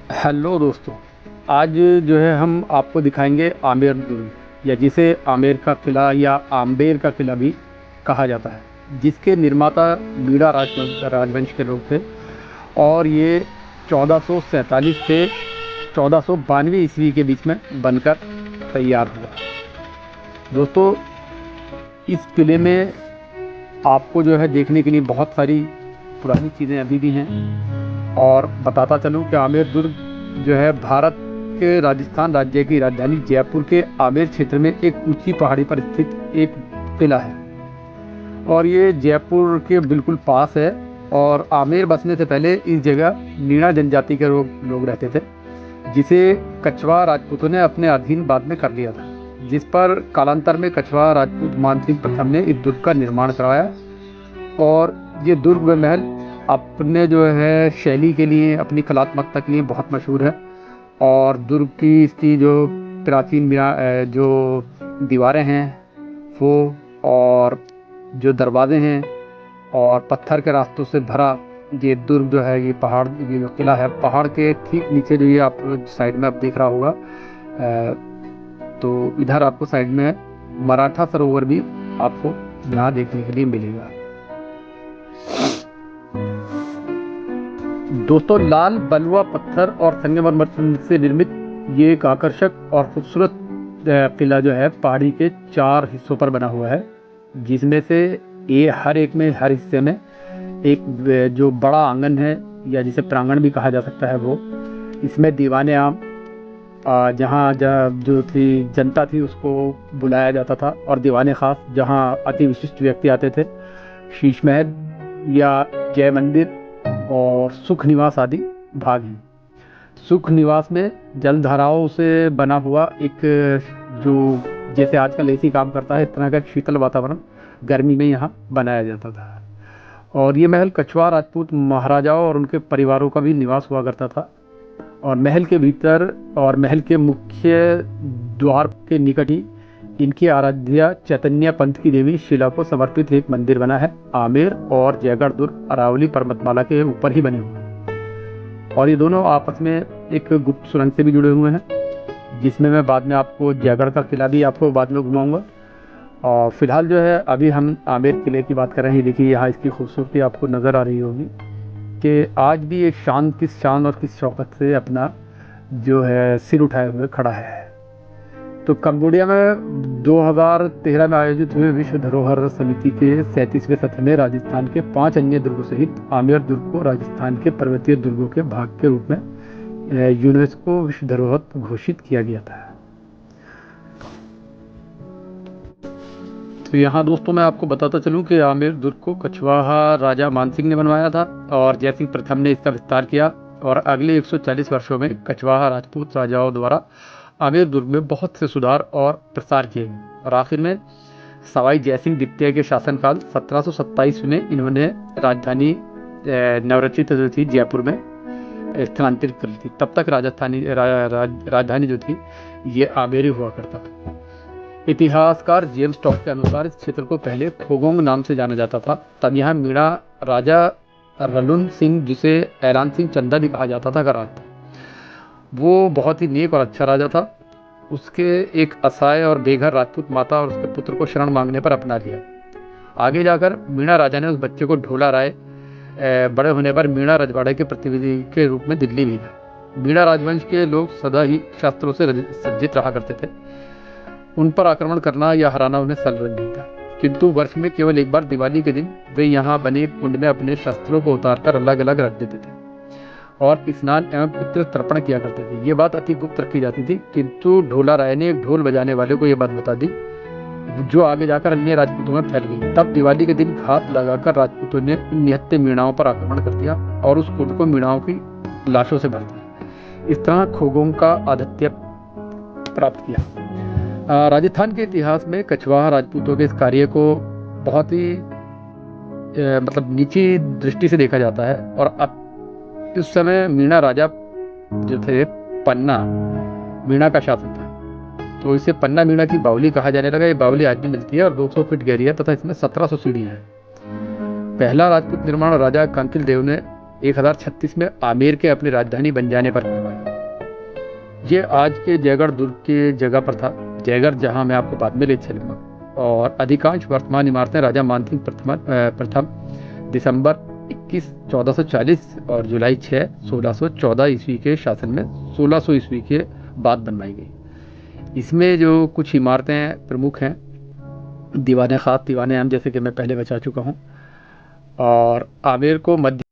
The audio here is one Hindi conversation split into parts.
हेलो दोस्तों। आज जो है हम आपको दिखाएंगे आमेर दुर्ग, या जिसे आमेर का किला या आम्बेर का किला भी कहा जाता है, जिसके निर्माता बीड़ा राजवंश के लोग थे। और ये 1447 से 1492 ईस्वी के बीच में बनकर तैयार हुआ। दोस्तों, इस किले में आपको जो है देखने के लिए बहुत सारी पुरानी चीज़ें अभी भी हैं। और बताता चलूँ कि आमेर दुर्ग जो है भारत के राजस्थान राज्य की राजधानी जयपुर के आमेर क्षेत्र में एक ऊंची पहाड़ी पर स्थित एक किला है। और ये जयपुर के बिल्कुल पास है। और आमेर बसने से पहले इस जगह नीना जनजाति के लोग रहते थे, जिसे कछवाहा राजपूतों ने अपने अधीन बाद में कर लिया था, जिस पर कालांतर में कछवाहा राजपूत मानसिंह प्रथम ने इस दुर्ग का निर्माण करवाया। और ये दुर्ग व महल अपने जो है शैली के लिए, अपनी कलात्मकता के लिए बहुत मशहूर है। और दुर्ग की इसकी जो प्राचीन जो दीवारें हैं वो, और जो दरवाजे हैं, और पत्थर के रास्तों से भरा ये दुर्ग जो है, ये पहाड़, ये जो किला है, पहाड़ के ठीक नीचे जो ये आप साइड में आप देख रहा होगा, तो इधर आपको साइड में मराठा सरोवर भी आपको यहाँ देखने के लिए मिलेगा। दोस्तों, लाल बलुआ पत्थर और संगमरमर से निर्मित ये एक आकर्षक और खूबसूरत किला जो है पहाड़ी के 4 हिस्सों पर बना हुआ है, जिसमें से ये हर हिस्से में एक जो बड़ा आंगन है, या जिसे प्रांगण भी कहा जा सकता है, वो इसमें दीवाने आम, जहाँ जो थी जनता थी उसको बुलाया जाता था, और दीवाने खास जहाँ अति विशिष्ट व्यक्ति आते थे, शीश महल या जय मंदिर और सुख निवास आदि भाग हैं। सुख निवास में जल धाराओं से बना हुआ एक, जो जैसे आजकल एसी काम करता है, इस तरह का एक शीतल वातावरण गर्मी में यहाँ बनाया जाता था। और ये महल कछवाहा राजपूत महाराजाओं और उनके परिवारों का भी निवास हुआ करता था। और महल के भीतर और महल के मुख्य द्वार के निकट ही इनकी आराध्या चैतन्य पंथ की देवी शिला को समर्पित एक मंदिर बना है। आमेर और जयगढ़ दुर्ग अरावली पर्वतमाला के ऊपर ही बने हुए हैं, और ये दोनों आपस में एक गुप्त सुरंग से भी जुड़े हुए हैं, जिसमें मैं बाद में आपको जयगढ़ का किला भी आपको बाद में घुमाऊंगा। और फिलहाल जो है अभी हम आमेर किले की बात कर रहे हैं। देखिए, यहाँ इसकी खूबसूरती आपको नज़र आ रही होगी कि आज भी एक किस शान और किस शौकत से अपना जो है सिर उठाए हुए खड़ा है। तो कंबोडिया में 2013 में आयोजित हुए विश्व धरोहर समिति के 37वें सत्र में राजस्थान के 5 अन्य दुर्गों सहित आमेर दुर्ग को राजस्थान के पर्वतीय दुर्गों के भाग के रूप में यूनेस्को विश्व धरोहर घोषित किया गया था। तो यहाँ दोस्तों मैं आपको बताता चलूँ कि आमेर दुर्ग को कछवाहा राजा मानसिंह ने बनवाया था, और जयसिंह प्रथम ने इसका विस्तार किया। और अगले 140 वर्षों में कछवाहा राजपूत राजाओं द्वारा आमेर दुर्ग में बहुत से सुधार और प्रसार किए गए। और आखिर में सवाई जयसिंह द्वितीय के शासनकाल 1727 में इन्होंने राजधानी नवरचित जो थी जयपुर में स्थानांतरित कर ली थी। तब तक राजधानी जो थी ये आमेर ही हुआ करता था। इतिहासकार जेम्स टॉक के अनुसार इस क्षेत्र को पहले खोगोंग नाम से जाना जाता था। तब यहाँ मीणा राजा रलुन सिंह, जिसे ऐलान सिंह चंदा भी कहा जाता था, का राज था। वो बहुत ही नेक और अच्छा राजा था। उसके एक असहाय और बेघर राजपूत माता और उसके पुत्र को शरण मांगने पर अपना लिया। आगे जाकर मीणा राजा ने उस बच्चे को ढोला राय बड़े होने पर मीणा रजवाड़े के प्रतिनिधि के रूप में दिल्ली भेजा। मीणा राजवंश के लोग सदा ही शस्त्रों से सज्जित रहा करते थे। उन पर आक्रमण करना या हराना उन्हें सरल नहीं था, किंतु वर्ष में केवल एक बार दिवाली के दिन वे यहाँ बने कुंड में अपने शस्त्रों को उतारकर अलग अलग रख देते थे और स्नान एवं पितृ तर्पण किया करते थे। ये बात अति गुप्त रखी जाती थी, किंतु ढोला राय ने एक ढोल बजाने वाले को यह बात बता दी, जो आगे जाकर अन्य राजपूतों में फैल गई। तब दिवाली के दिन घात लगाकर राजपूतों ने निहत्थे मीणाओं पर आक्रमण कर दिया और उस कुंड को मीणाओं की लाशों से भर दिया। इस तरह खोगोंग का आधिपत्य प्राप्त किया। राजस्थान के इतिहास में कछवाहा राजपूतों के इस कार्य को बहुत ही मतलब नीची दृष्टि से देखा जाता है। और अब उस समय मीणा राजा जो थे, पन्ना मीणा का शासन था, तो इसे पन्ना मीणा की बावली कहा जाने लगा। ये बावली आज भी मिलती है और 200 फीट गहरी है तथा इसमें 1700 सीढ़ी है। पहला राजपूत निर्माण राजा कांकिल देव ने 1036 में आमेर के अपनी राजधानी बन जाने पर करवाई। ये आज के जयगढ़ दुर्ग की जगह पर था। जयगढ़ जहां मैं आपको बाद में ले चलूंगा। और अधिकांश वर्तमान इमारतें राजा मानसिंह प्रथम दिसंबर 21 1440 और जुलाई 6 1614 ईस्वी के शासन में 1600 ईस्वी के बाद बनवाई गई। इसमें जो कुछ इमारतें प्रमुख हैं, दीवाने खास, दीवाने आम, जैसे कि मैं पहले बता चुका हूँ। और आमेर को मध्य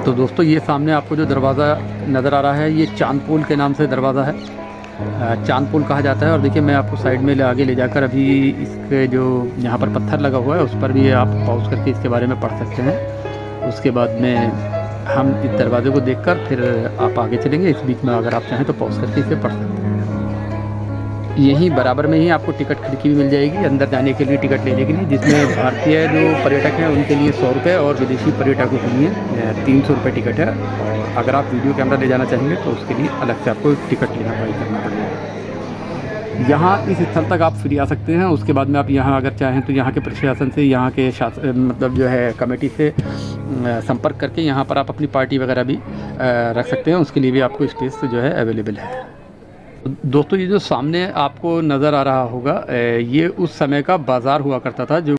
तो दोस्तों ये सामने आपको जो दरवाज़ा नज़र आ रहा है ये चांद पोल के नाम से दरवाज़ा है, चांद पोल कहा जाता है। और देखिए मैं आपको साइड में आगे ले जाकर अभी इसके जो यहाँ पर पत्थर लगा हुआ है उस पर भी आप पॉज करके इसके बारे में पढ़ सकते हैं। उसके बाद में हम इस दरवाजे को देखकर फिर आप आगे चलेंगे। इस बीच में अगर आप चाहें तो पॉज करके इसे पढ़ सकते हैं। यहीं बराबर में ही आपको टिकट खिड़की भी मिल जाएगी अंदर जाने के लिए, टिकट लेने के लिए, जिसमें भारतीय जो पर्यटक हैं उनके लिए 100 रुपये और विदेशी पर्यटकों के लिए 300 रुपये टिकट है। और अगर आप वीडियो कैमरा ले जाना चाहेंगे तो उसके लिए अलग से आपको टिकट लेना करना पड़ेगा। यहाँ इस स्थल तक आप फ्री आ सकते हैं। उसके बाद में आप यहाँ अगर चाहें तो यहाँ के प्रशासन से, यहाँ के मतलब जो है कमेटी से संपर्क करके यहाँ पर आप अपनी पार्टी वगैरह भी रख सकते हैं। उसके लिए भी आपको स्पेस जो है अवेलेबल है। दोस्तों ये जो सामने आपको नज़र आ रहा होगा ये उस समय का बाज़ार हुआ करता था जो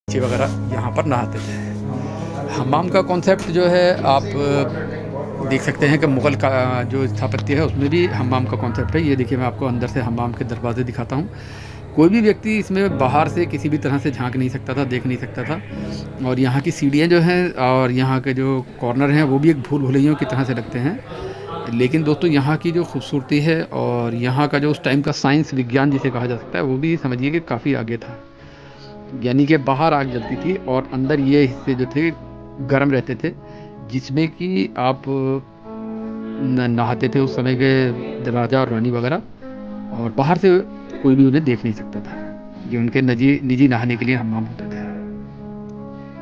बच्चे वगैरह यहाँ पर नहाते थे। हमाम का कॉन्सेप्ट जो है आप देख सकते हैं कि मुग़ल का जो स्थापत्य है उसमें भी हमाम का कॉन्सेप्ट है। ये देखिए मैं आपको अंदर से हमाम के दरवाज़े दिखाता हूँ। कोई भी व्यक्ति इसमें बाहर से किसी भी तरह से झाँक नहीं सकता था, देख नहीं सकता था। और यहाँ की सीढ़ियाँ जो हैं और यहाँ के जो कॉर्नर हैं वो भी एक भूल-भुलैयों की तरह से लगते हैं। लेकिन दोस्तों यहाँ की जो खूबसूरती है और यहाँ का जो उस टाइम का साइंस विज्ञान जिसे कहा जा सकता है वो भी समझिए कि काफ़ी आगे था। यानी कि बाहर आग जलती थी और अंदर ये हिस्से जो थे गर्म रहते थे, जिसमें कि आप नहाते थे उस समय के राजा और रानी वगैरह, और बाहर से कोई भी उन्हें देख नहीं सकता था। ये उनके निजी निजी नहाने के लिए हमाम होते थे।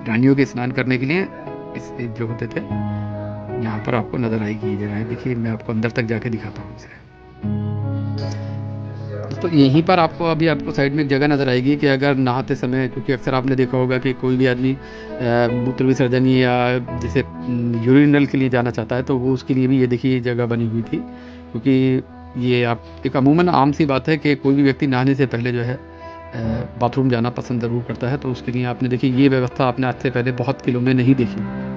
रानियों के स्नान करने के लिए इस जो होते थे, यहाँ पर आपको नज़र आएगी ये जगह। देखिए मैं आपको अंदर तक जाके दिखाता हूँ इसे। तो यहीं पर आपको साइड में एक जगह नज़र आएगी कि अगर नहाते समय, क्योंकि अक्सर आपने देखा होगा कि कोई भी आदमी मूत्र विसर्जन या जैसे यूरिनल के लिए जाना चाहता है तो वो उसके लिए भी ये देखिए जगह बनी हुई थी। क्योंकि ये आप एक अमूमन आम सी बात है कि कोई भी व्यक्ति नहाने से पहले जो है बाथरूम जाना पसंद ज़रूर करता है। तो उसके लिए आपने देखिए ये व्यवस्था आपने आज से पहले बहुत किलों में नहीं देखी।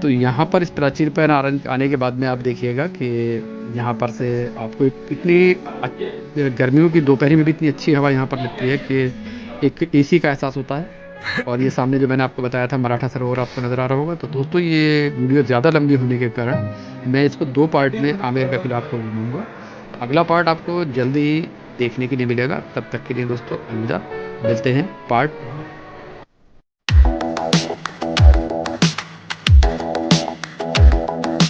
तो यहाँ पर इस प्राचीर पर आने के बाद में आप देखिएगा कि यहाँ पर से आपको गर्मियों की दोपहर में भी इतनी अच्छी हवा यहाँ पर लगती है कि एक एसी का एहसास होता है। और ये सामने जो मैंने आपको बताया था मराठा सरोवर आपको नज़र आ रहा होगा। तो दोस्तों ये वीडियो ज़्यादा लंबी होने के कारण मैं इसको 2 पार्ट में आमेर का किला आपको घुमाऊँगा। अगला पार्ट आपको जल्दी ही देखने के लिए मिलेगा। तब तक के लिए दोस्तों अलविदा। मिलते हैं पार्ट